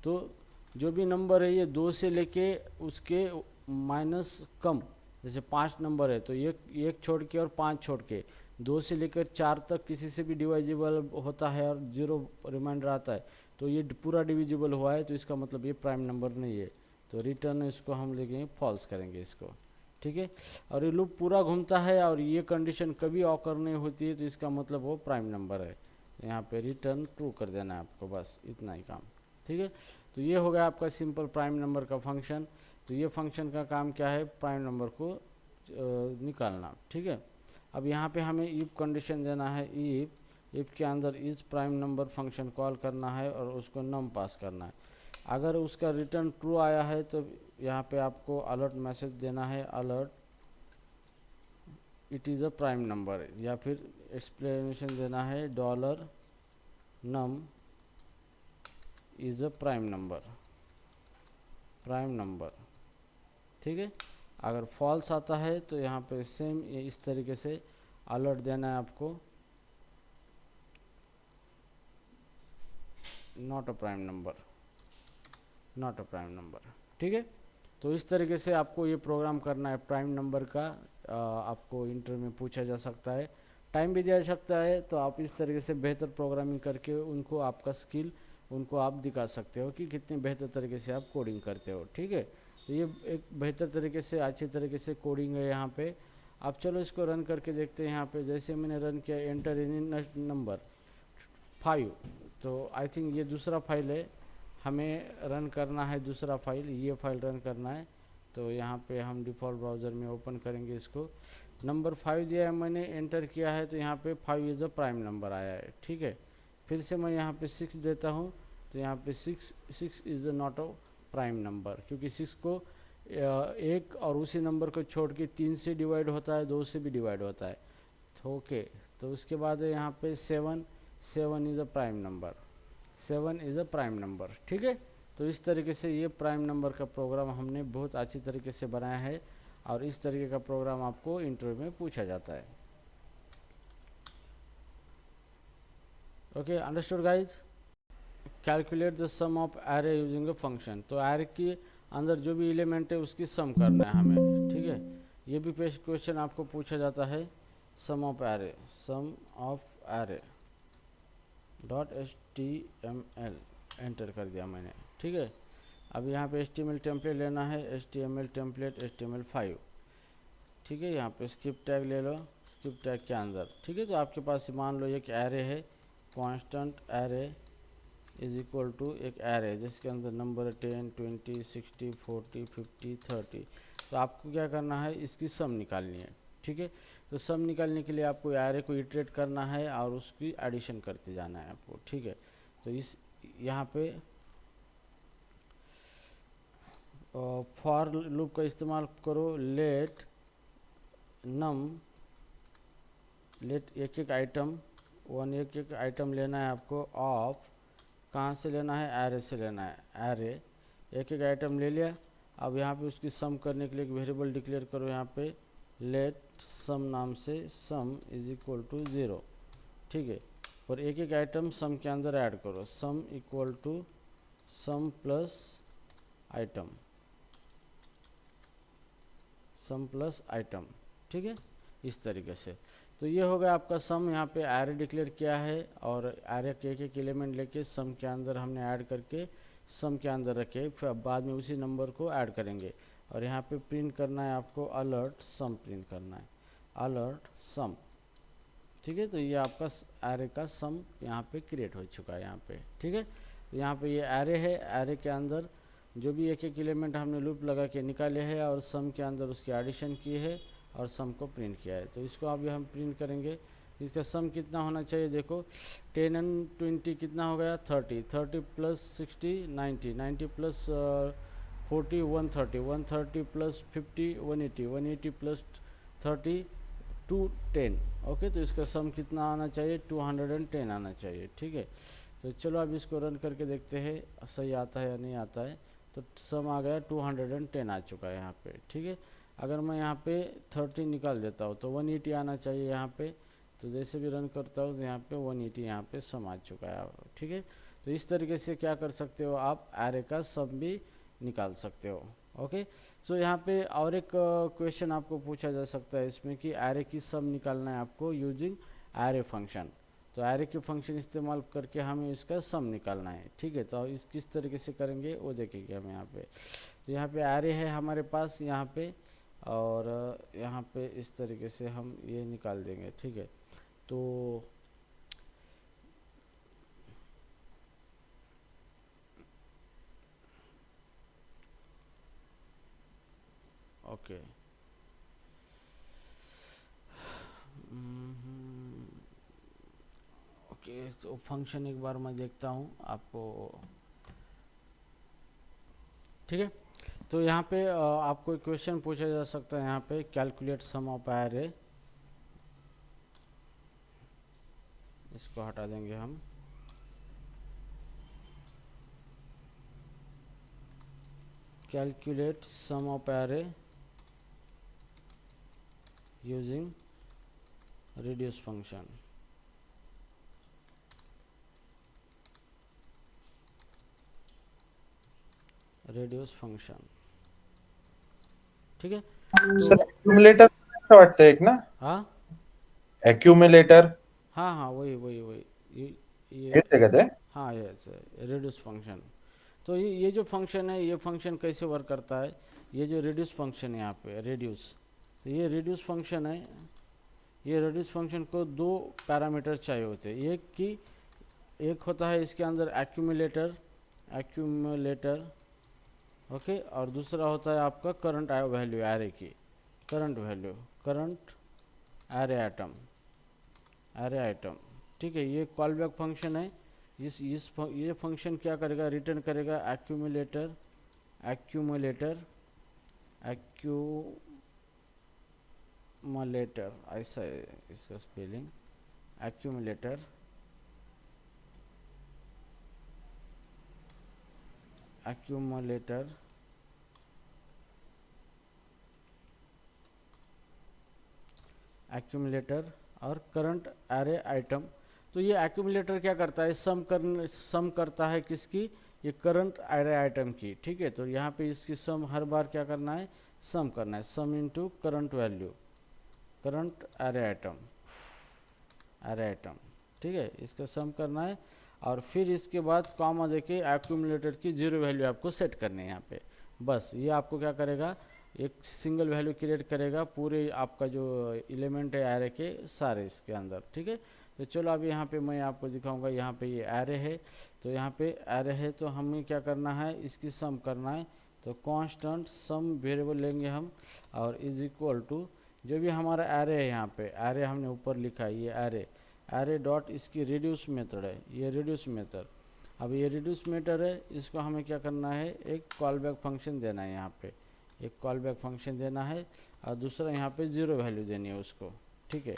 तो जो भी नंबर है ये 2 से लेके उसके माइनस कम, जैसे 5 नंबर है तो एक छोड़ के और 5 छोड़ के 2 से लेकर 4 तक किसी से भी डिवाइजिबल होता है और 0 रिमाइंडर आता है, तो ये पूरा डिविजिबल हुआ है, तो इसका मतलब ये प्राइम नंबर नहीं है, तो रिटर्न इसको हम लेंगे फॉल्स करेंगे इसको, ठीक है। और ये लूप पूरा घूमता है और ये कंडीशन कभी ऑकर नहीं होती है, तो इसका मतलब वो प्राइम नंबर है, यहाँ पे रिटर्न ट्रू कर देना है आपको, बस इतना ही काम, ठीक है। तो ये हो गया आपका सिंपल प्राइम नंबर का फंक्शन। तो ये फंक्शन का काम क्या है, प्राइम नंबर को निकालना, ठीक है। अब यहाँ पे हमें इफ कंडीशन देना है, इफ के अंदर is prime number function call करना है और उसको नम पास करना है। अगर उसका रिटर्न ट्रू आया है तो यहाँ पे आपको अलर्ट मैसेज देना है, alert it is a prime number, या फिर एक्सप्लेनेशन देना है dollar num is a prime number, ठीक है। अगर फॉल्स आता है तो यहाँ पे सेम इस तरीके से अलर्ट देना है आपको, नॉट अ प्राइम नंबर, ठीक है। तो इस तरीके से आपको ये प्रोग्राम करना है प्राइम नंबर का। आपको इंटरव्यू में पूछा जा सकता है, टाइम भी दिया जा सकता है, तो आप इस तरीके से बेहतर प्रोग्रामिंग करके उनको आपका स्किल उनको आप दिखा सकते हो कि कितने बेहतर तरीके से आप कोडिंग करते हो, ठीक है। तो ये एक बेहतर तरीके से अच्छी तरीके से कोडिंग है यहाँ पे। आप चलो इसको रन करके देखते हैं। यहाँ पे जैसे मैंने रन किया, एंटर इन नंबर 5, तो आई थिंक ये दूसरा फाइल है, हमें रन करना है दूसरा फाइल, ये फाइल रन करना है। तो यहाँ पे हम डिफ़ॉल्ट ब्राउज़र में ओपन करेंगे इसको, नंबर 5 दिया है मैंने, एंटर किया है, तो यहाँ पे 5 इज़ अ प्राइम नंबर आया है, ठीक है। फिर से मैं यहाँ पे 6 देता हूँ, तो यहाँ पे 6 is not a prime number, क्योंकि 6 को एक और उसी नंबर को छोड़ के 3 से डिवाइड होता है, 2 से भी डिवाइड होता है, तो ओके। तो उसके बाद यहाँ पे 7 इज़ अ प्राइम नंबर, ठीक है। तो इस तरीके से ये प्राइम नंबर का प्रोग्राम हमने बहुत अच्छी तरीके से बनाया है, और इस तरीके का प्रोग्राम आपको इंटरव्यू में पूछा जाता है। Okay, understood guys. Calculate the sum of array using a function. तो एरे के अंदर जो भी एलिमेंट है उसकी सम करना है हमें, ठीक है। ये भी क्वेश्चन आपको पूछा जाता है, sum of array, sum of array dot HTML enter कर दिया मैंने, ठीक है। अब यहाँ पे HTML टेम्पलेट लेना है, HTML टेम्पलेट HTML5, ठीक है। यहाँ पे स्क्रिप्ट टैग ले लो, स्क्रिप्ट टैग के अंदर, ठीक है। तो आपके पास मान लो एक एरे है, constant array is equal to एक एरे जिसके अंदर नंबर 10, 20, 60, 40, 50, 30। तो आपको क्या करना है, इसकी सम निकालनी है, ठीक है। तो सम निकालने के लिए आपको एरे को इटरेट करना है और उसकी एडिशन करते जाना है आपको, ठीक है। तो इस यहाँ पे फॉर लूप का इस्तेमाल करो, लेट एक एक आइटम एक एक आइटम लेना है आपको, ऑफ कहाँ से लेना है, एरे से लेना है, एरे एक एक आइटम ले लिया। अब यहाँ पे उसकी सम करने के लिए एक वेरिएबल डिक्लेयर करो, यहाँ पे लेट सम नाम से, सम इज इक्वल टू 0, ठीक है। और एक एक आइटम सम के अंदर ऐड करो, sum equal to sum plus item, sum plus item, ठीक है, इस तरीके से। तो ये हो गया आपका सम। यहाँ पे एरे डिक्लेयर किया है और एरे के एक एलिमेंट लेके सम के अंदर हमने ऐड करके सम के अंदर रखे, फिर बाद में उसी नंबर को ऐड करेंगे। और यहाँ पे प्रिंट करना है आपको, अलर्ट सम प्रिंट करना है, अलर्ट सम, ठीक है। तो ये आपका एरे का सम यहाँ पे क्रिएट हो चुका है यहाँ पे, ठीक है। तो यहाँ पे ये एरे है, एरे के अंदर जो भी एक एक एलिमेंट हमने लूप लगा के निकाले हैं और सम के अंदर उसकी एडिशन की है और सम को प्रिंट किया है। तो इसको अभी हम प्रिंट करेंगे। इसका सम कितना होना चाहिए, देखो 10 and 20 कितना हो गया, 30, 30 plus 60 90, 90 plus 40 130, 130 plus 50 180, 180 plus 30 210। Okay, तो इसका सम कितना आना चाहिए, 210 आना चाहिए, ठीक है। तो चलो अब इसको रन करके देखते हैं सही आता है या नहीं आता है। तो सम आ गया 210 आ चुका है यहाँ पे, ठीक है। अगर मैं यहाँ पे 30 निकाल देता हूँ तो 180 आना चाहिए यहाँ पे। तो जैसे भी रन करता हूँ तो यहाँ पे 180 यहाँ पे सम आ चुका है, ठीक है। तो इस तरीके से क्या कर सकते हो, आप एरे का सम भी निकाल सकते हो। ओके, सो यहाँ पे और एक क्वेश्चन आपको पूछा जा सकता है इसमें कि एरे की सम निकालना है आपको यूजिंग एरे फंक्शन। तो एरे के फंक्शन इस्तेमाल करके हमें इसका सम निकालना है, ठीक है। तो इस किस तरीके से करेंगे वो देखेंगे हम यहाँ पे। तो यहाँ पे एरे है हमारे पास यहाँ पे, और यहाँ पे इस तरीके से हम ये निकाल देंगे, ठीक है। तो ओके, ओके, तो फंक्शन एक बार मैं देखता हूँ आपको, ठीक है। तो यहाँ पे आपको एक क्वेश्चन पूछा जा सकता है, यहाँ पे कैलकुलेट सम ऑफ एरे, इसको हटा देंगे हम। Calculate sum of array using reduce function, reduce function, ठीक है। सर तो एक्युमुलेटर असं वाटतं एक ना, हाँ एक्युमुलेटर हाँ हाँ, वही वही वही, ये हेच आहे का ते? हाँ, ये रिड्यूस फंक्शन। तो ये जो फंक्शन है, ये फंक्शन कैसे वर्क करता है, ये जो रिड्यूस फंक्शन है यहाँ पे रिड्यूस, तो ये रिड्यूस फंक्शन है। ये रिड्यूस फंक्शन को दो पैरामीटर चाहिए होते हैं, एक होता है इसके अंदर एक्यूमुलेटर, ओके, और दूसरा होता है आपका करंट वैल्यू, एरे की current value, current array item, ठीक है। ये कॉल बैक फंक्शन है। ये फंक्शन क्या करेगा, रिटर्न करेगा एक्यूमुलेटर ऐसा है इसका स्पेलिंग, एक्यूमुलेटर और करंट एरे आइटम। तो ये एक्यूमुलेटर क्या करता है, सम करता है किसकी, ये करंट एरे आइटम की, ठीक है। तो यहाँ पे इसकी सम हर बार क्या करना है, सम करना है, sum into current value, current array item, ठीक है, इसका सम करना है। और फिर इसके बाद कॉमा देके एक्यूमुलेटर की जीरो वैल्यू आपको सेट करनी है यहाँ पे। बस ये आपको क्या करेगा, एक सिंगल वैल्यू क्रिएट करेगा पूरे आपका जो एलिमेंट है एरे के सारे इसके अंदर, ठीक है। तो चलो अभी यहाँ पे मैं आपको दिखाऊंगा, यहाँ पे ये एरे है, तो यहाँ पे एरे है, तो हमें क्या करना है, इसकी सम करना है। तो कांस्टेंट सम वेरिएबल लेंगे हम, और इज इक्वल टू जो भी हमारा एरे है, यहाँ पे एरे हमने ऊपर लिखा है, ये एरे डॉट इसकी रिड्यूस मेथड है, ये रिड्यूस मेथड। अब ये रिड्यूस मेथड है, इसको हमें क्या करना है, एक कॉल बैक फंक्शन देना है, यहाँ पे एक कॉल बैक फंक्शन देना है, और दूसरा यहाँ पे जीरो वैल्यू देनी है उसको, ठीक है।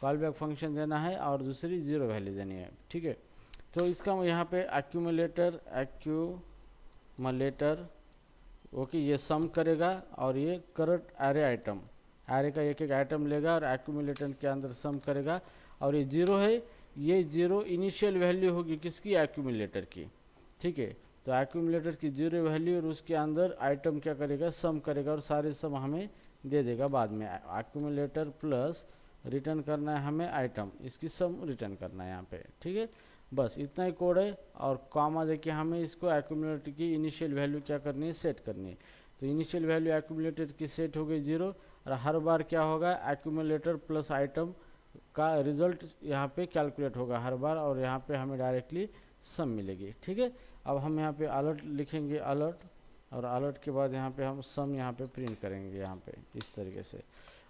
कॉल बैक फंक्शन देना है और दूसरी जीरो वैल्यू देनी है, ठीक है। तो इसका यहाँ पे एक्यूमुलेटर ओके, ये सम करेगा, और ये करंट एरे आइटम, एरे का एक एक आइटम लेगा और एक्यूमुलेटर के अंदर सम करेगा। और ये जीरो है, ये जीरो इनिशियल वैल्यू होगी किसकी, एक्यूमुलेटर की, ठीक है। तो एक्यूमुलेटर की जीरो वैल्यू, और उसके अंदर आइटम क्या करेगा, सम करेगा, और सारे सम हमें दे देगा बाद में। एक्यूमुलेटर प्लस रिटर्न करना है हमें आइटम, इसकी सम रिटर्न करना है यहाँ पे, ठीक है। बस इतना ही कोड है, और कॉमा देके हमें इसको एक्यूमुलेटर की इनिशियल वैल्यू क्या करनी है, सेट करनी है। तो इनिशियल वैल्यू एक्यूमुलेटर की सेट हो गई जीरो, और हर बार क्या होगा, एक्यूमुलेटर प्लस आइटम का रिजल्ट यहाँ पे कैलकुलेट होगा हर बार, और यहाँ पे हमें डायरेक्टली सम मिलेगी, ठीक है। अब हम यहाँ पे अलर्ट लिखेंगे, अलर्ट, और अलर्ट के बाद यहाँ पे हम सम यहाँ पे प्रिंट करेंगे यहाँ पे इस तरीके से,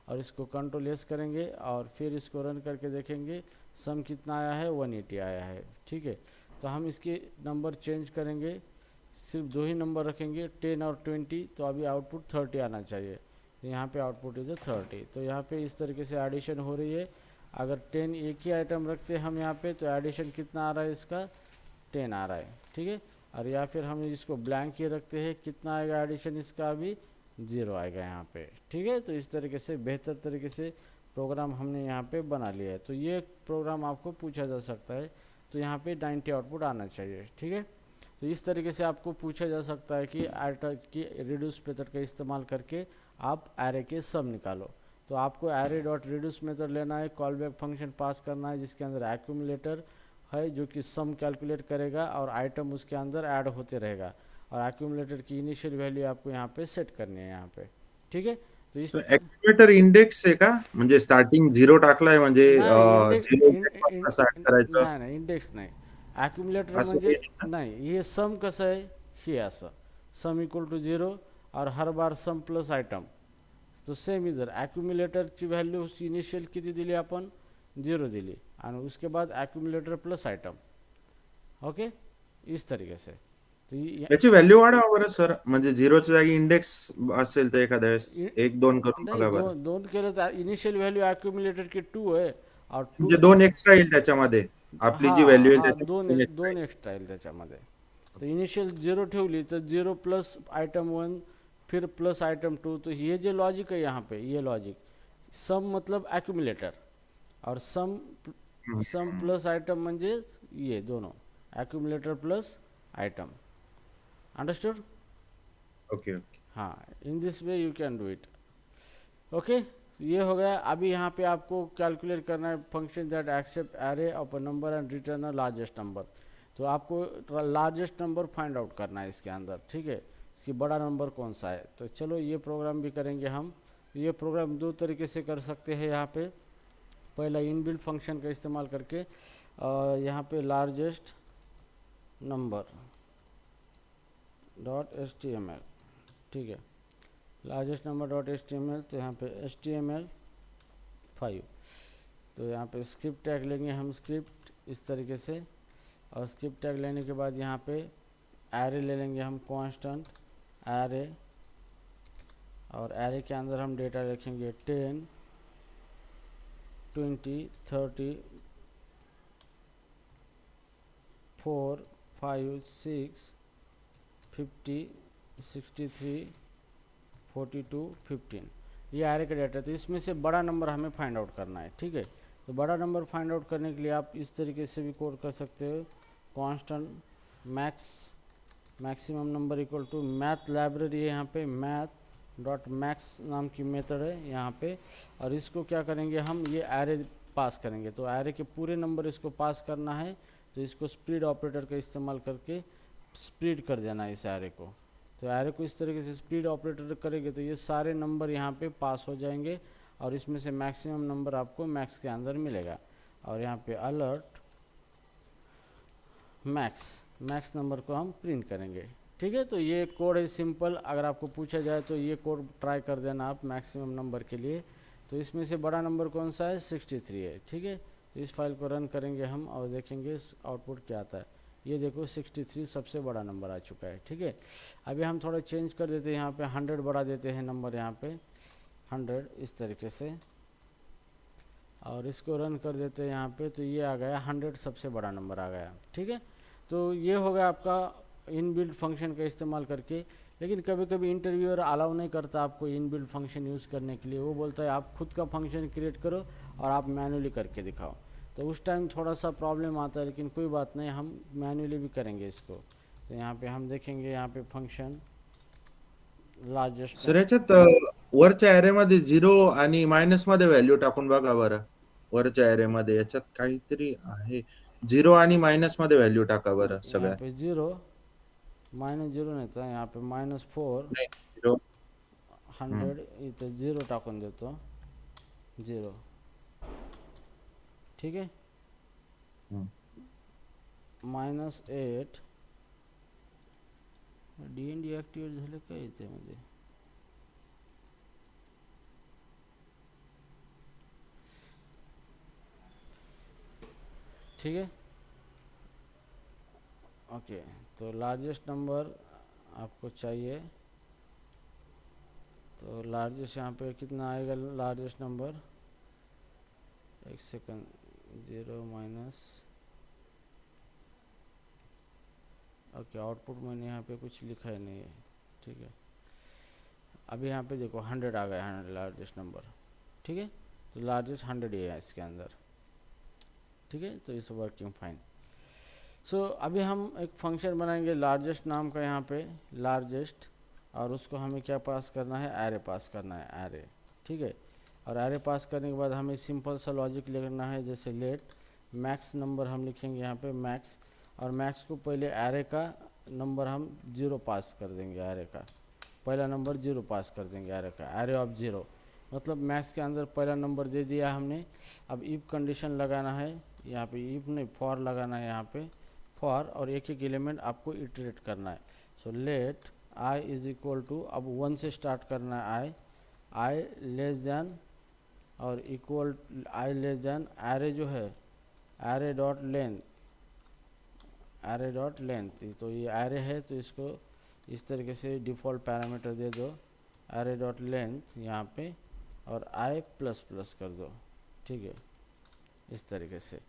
और इसको कंट्रोल एस करेंगे, और फिर इसको रन करके देखेंगे सम कितना आया है, 180 आया है, ठीक है। तो हम इसके नंबर चेंज करेंगे, सिर्फ दो ही नंबर रखेंगे, 10 और 20, तो अभी आउटपुट 30 आना चाहिए, यहाँ पे आउटपुट इज 30। तो यहाँ पे इस तरीके से एडिशन हो रही है। अगर 10 एक ही आइटम रखते हैं हम यहाँ पे, तो एडिशन कितना आ रहा है इसका, 10 आ रहा है, ठीक है। और या फिर हम इसको ब्लैंक ही रखते हैं, कितना आएगा एडिशन इसका, अभी 0 आएगा यहाँ पे, ठीक है। तो इस तरीके से बेहतर तरीके से प्रोग्राम हमने यहाँ पे बना लिया है। तो ये प्रोग्राम आपको पूछा जा सकता है, तो यहाँ पे 90 आउटपुट आना चाहिए, ठीक है। तो इस तरीके से आपको पूछा जा सकता है कि रिड्यूस मेथड का इस्तेमाल करके आप एरे के सम निकालो। तो आपको एरे डॉट रिड्यूस मेथड लेना है, कॉल बैक फंक्शन पास करना है जिसके अंदर एक्यूमुलेटर है जो कि सम कैलकुलेट करेगा, और आइटम उसके अंदर ऐड होते रहेगा, और एक्यूमुलेटर की इनिशियल वैल्यू आपको यहाँ पे सेट करनी है यहाँ पे, ठीक है। तो इस एक्युम्युलेटर इंडेक्स आहे का, म्हणजे स्टार्टिंग झिरो टाकलाय म्हणजे नाही इंडेक्स झिरो स्टार्ट करायचं नाही नाही इंडेक्स नाही, ॲक्युमुलेटर असं म्हणजे काही नाही नाही, हे सम कसं आहे, हे असं सम इक्वल टू 0, और हर बार सम प्लस आइटम, तो सेम इधर ॲक्युमुलेटरची व्हॅल्यू इनिशियल किती दिली आपण, 0 दिली, आणि उसके बाद ॲक्युमुलेटर प्लस आइटम, ओके, इस तरीके से। तो याची व्हॅल्यू वाढवा बरं सर, म्हणजे झिरोच्या जागी इंडेक्स असेल तर एखाद्या वेळेस एक दोन करून नहीं बघा बरं, दोन केलं तर इनिशियल व्हॅल्यू ॲक्युमुलेटर की 2 आहे, और 2 म्हणजे दोन एक्स्ट्रा येईल त्याच्यामध्ये, आपली जी हाँ व्हॅल्यू येईल हाँ, त्याच्यात दोन दोन एक्स्ट्रा दोन एक्स्ट्रा येईल त्याच्यामध्ये। तो इनिशियल 0 ठेवली तर 0 प्लस आइटम 1, फिर प्लस आइटम 2, तो ये जो लॉजिक है यहाँ पे, ये लॉजिक सम मतलब एक्यूमुलेटर, और सम येईल. प्लस आइटम म्हणजे ये दोनों, accumulator plus item, understood. Okay okay. हाँ, in this way you can do it, okay. ये हो गया। अभी यहाँ पे आपको कैलकुलेट करना है function that accept array of a number and return a largest number. तो आपको लार्जेस्ट नंबर फाइंड आउट करना है इसके अंदर, ठीक है, इसकी बड़ा नंबर कौन सा है। तो चलो ये प्रोग्राम भी करेंगे हम। ये प्रोग्राम दो तरीके से कर सकते हैं यहाँ पे। पहला इनबिल्ट फंक्शन का इस्तेमाल करके यहाँ पे लार्जेस्ट नंबर डॉट HTML, ठीक है, लार्जेस्ट नंबर डॉट HTML, तो यहाँ पे HTML5, तो यहाँ पे स्क्रिप्ट टैग लेंगे हम, स्क्रिप्ट इस तरीके से, और स्क्रिप्ट टैग लेने के बाद यहाँ पे एरे ले लेंगे हम, कांस्टेंट एरे, और एरे के अंदर हम डेटा लिखेंगे 10, 20, 30, 4, 5, 6, 50, 63, 42, 15, ये एरे का डेटा। तो इसमें से बड़ा नंबर हमें फाइंड आउट करना है, ठीक है। तो बड़ा नंबर फाइंड आउट करने के लिए आप इस तरीके से भी कोड कर सकते हो, constant maximum number equal to math library है यहाँ पे, मैथ डॉट मैक्स नाम की मेथड है यहाँ पे, और इसको क्या करेंगे हम, ये एरे पास करेंगे। तो एरे के पूरे नंबर इसको पास करना है, तो इसको स्प्लिट ऑपरेटर का इस्तेमाल करके स्प्लिट कर देना है इस एरे को। तो एरे को इस तरीके से स्प्लिट ऑपरेटर करेंगे तो ये सारे नंबर यहाँ पे पास हो जाएंगे, और इसमें से मैक्सिमम नंबर आपको मैक्स के अंदर मिलेगा। और यहाँ पे अलर्ट मैक्स नंबर को हम प्रिंट करेंगे। ठीक है, तो ये कोड है सिंपल। अगर आपको पूछा जाए तो ये कोड ट्राई कर देना आप मैक्सिमम नंबर के लिए। तो इसमें से बड़ा नंबर कौन सा है, 63 है। ठीक है, तो इस फाइल को रन करेंगे हम और देखेंगे आउटपुट क्या आता है। ये देखो 63 सबसे बड़ा नंबर आ चुका है। ठीक है, अभी हम थोड़ा चेंज कर देते हैं, यहाँ पे 100 बढ़ा देते हैं नंबर, यहाँ पे 100 इस तरीके से, और इसको रन कर देते हैं यहाँ पे। तो ये आ गया 100 सबसे बड़ा नंबर आ गया। ठीक है, तो ये हो गया आपका इनबिल्ट फंक्शन का इस्तेमाल करके। लेकिन कभी कभी इंटरव्यूअर अलाउ नहीं करता आपको इनबिल्ट फंक्शन यूज़ करने के लिए, वो बोलता है आप खुद का फंक्शन क्रिएट करो और आप मैन्युअली करके दिखाओ। तो उस टाइम थोड़ा सा प्रॉब्लम आता है, लेकिन कोई बात नहीं, हम मैन्युअली भी करेंगे इसको। तो यहाँ पे हम देखेंगे, यहाँ पे फंक्शन लार्जेस्ट सर याच्यात वरच्या ऍरे मध्ये 0 आणि मायनस मध्ये व्हॅल्यू टाकून बघा बरं. वरच्या ऍरे मध्ये याच्यात काहीतरी आहे. 0 आणि मायनस मध्ये व्हॅल्यू टाका बरं यहाँ सगळ्या. पे 0 -0 नहीं था, यहाँ पे -4 नाही 0. 100 इथं 0 टाकून देतो, 0. ठीक आहे, -8 DND ॲक्टिवेट झालं काय याच्यामध्ये. ठीक है, ओके। तो लार्जेस्ट नंबर आपको चाहिए, तो लार्जेस्ट यहाँ पे कितना आएगा लार्जेस्ट नंबर, एक सेकंड, 0 माइनस, ओके, आउटपुट मैंने यहाँ पे कुछ लिखा ही नहीं है। ठीक है, अभी यहाँ पे देखो 100 आ गया, 100 लार्जेस्ट नंबर। ठीक है, तो लार्जेस्ट 100 ही है इसके अंदर। ठीक है, तो इस वर्किंग फाइन। सो अभी हम एक फंक्शन बनाएंगे लार्जेस्ट नाम का, यहाँ पे लार्जेस्ट, और उसको हमें क्या पास करना है, एरे पास करना है, एरे। ठीक है, और एरे पास करने के बाद हमें सिंपल सा लॉजिक लिखना है, जैसे लेट मैक्स नंबर हम लिखेंगे यहाँ पे मैक्स, और मैक्स को पहले एरे का नंबर हम 0 पास कर देंगे, एरे का पहला नंबर 0 पास कर देंगे, एरे का एरे ऑफ 0, मतलब मैक्स के अंदर पहला नंबर दे दिया हमने। अब इफ कंडीशन लगाना है, यहाँ पे इफ नहीं फॉर लगाना है, यहाँ पे फॉर, और एक एक एलिमेंट आपको इटरेट करना है। So let I is equal to, अब 1 से स्टार्ट करना है, आई लेस देन और equal, I less than array जो है, array dot length, array dot length, तो ये एरे है तो इसको इस तरीके से डिफ़ॉल्ट पैरामीटर दे दो, एरे डॉट लेंथ यहाँ पे, और आई प्लस प्लस कर दो। ठीक है, इस तरीके से।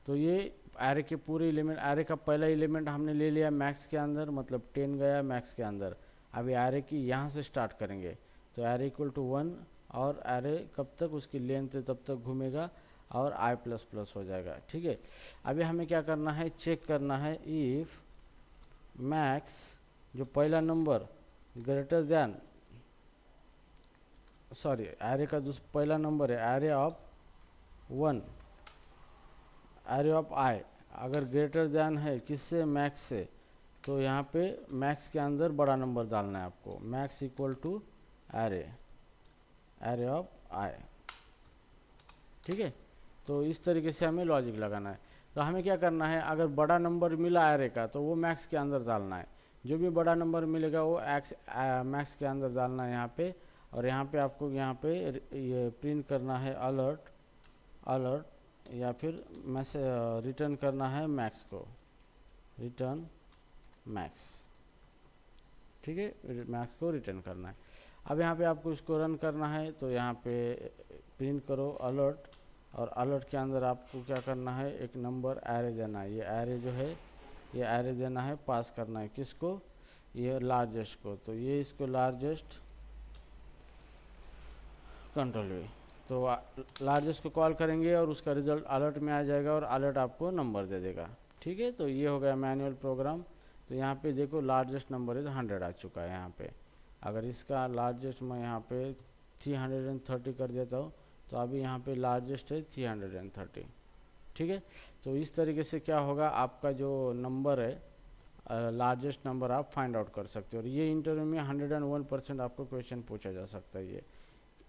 तो ये एरे के पूरे एलिमेंट, एरे का पहला एलिमेंट हमने ले लिया मैक्स के अंदर, मतलब 10 गया मैक्स के अंदर। अभी एरे की यहाँ से स्टार्ट करेंगे, तो एरे इक्वल टू 1, और एरे कब तक उसकी लेंथ है तब तक घूमेगा, और आई प्लस प्लस हो जाएगा। ठीक है, अभी हमें क्या करना है, चेक करना है इफ़ मैक्स जो पहला number greater than, sorry array का जो पहला नंबर है, एरे ऑफ 1, एरे ऑफ आई अगर ग्रेटर दैन है किससे, मैक्स से, तो यहाँ पे मैक्स के अंदर बड़ा नंबर डालना है आपको, max equal to array, array of i. ठीक है, तो इस तरीके से हमें लॉजिक लगाना है। तो हमें क्या करना है, अगर बड़ा नंबर मिला एरे का तो वो मैक्स के अंदर डालना है, जो भी बड़ा नंबर मिलेगा वो मैक्स के अंदर डालना है यहाँ पे। और यहाँ पे आपको यहाँ पे ये प्रिंट करना है अलर्ट, अलर्ट, या फिर मैसेज रिटर्न करना है मैक्स को, रिटर्न मैक्स। ठीक है, मैक्स को रिटर्न करना है। अब यहाँ पे आपको इसको रन करना है, तो यहाँ पे प्रिंट करो अलर्ट, और अलर्ट के अंदर आपको क्या करना है, एक नंबर एरे देना है। ये एरे जो है, ये एरे देना है, पास करना है किसको, ये लार्जेस्ट को। तो ये इसको लार्जेस्ट, कंट्रोल वी, तो लार्जेस्ट को कॉल करेंगे और उसका रिजल्ट अलर्ट में आ जाएगा और अलर्ट आपको नंबर दे देगा। ठीक है, तो ये हो गया मैनुअल प्रोग्राम। तो यहाँ पे देखो लार्जेस्ट नंबर इज 100 आ चुका है यहाँ पे। अगर इसका लार्जेस्ट मैं यहाँ पे 330 कर देता हूँ तो अभी यहाँ पे लार्जेस्ट है 330। ठीक है, तो इस तरीके से क्या होगा, आपका जो नंबर है लार्जेस्ट नंबर आप फाइंड आउट कर सकते हो। और ये इंटरव्यू में 101% आपको क्वेश्चन पूछा जा सकता है ये।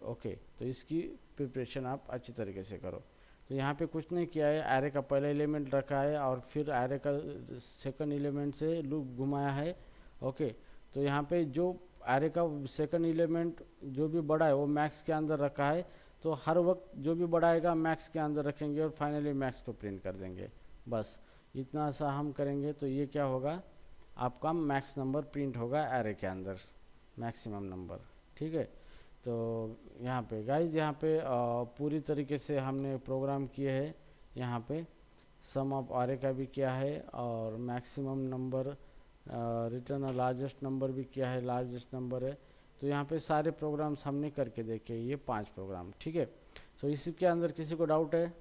ओके, तो इसकी प्रिपरेशन आप अच्छी तरीके से करो। तो यहाँ पे कुछ नहीं किया है, एरे का पहला एलिमेंट रखा है और फिर एरे का सेकंड एलिमेंट से लूप घुमाया है। ओके, तो यहाँ पे जो एरे का सेकंड एलिमेंट जो भी बड़ा है वो मैक्स के अंदर रखा है, तो हर वक्त जो भी बड़ा आएगा मैक्स के अंदर रखेंगे और फाइनली मैक्स को प्रिंट कर देंगे। बस इतना सा हम करेंगे तो ये क्या होगा, आपका मैक्स नंबर प्रिंट होगा एरे के अंदर, मैक्सिमम नंबर। ठीक है, तो यहाँ पे गाइज यहाँ पे पूरी तरीके से हमने प्रोग्राम किए हैं। यहाँ पे सम ऑफ आरे का भी किया है और maximum number return largest number भी किया है, लार्जेस्ट नंबर है। तो यहाँ पे सारे प्रोग्राम्स हमने करके देखे, ये 5 प्रोग्राम। ठीक है, तो इसके अंदर किसी को डाउट है?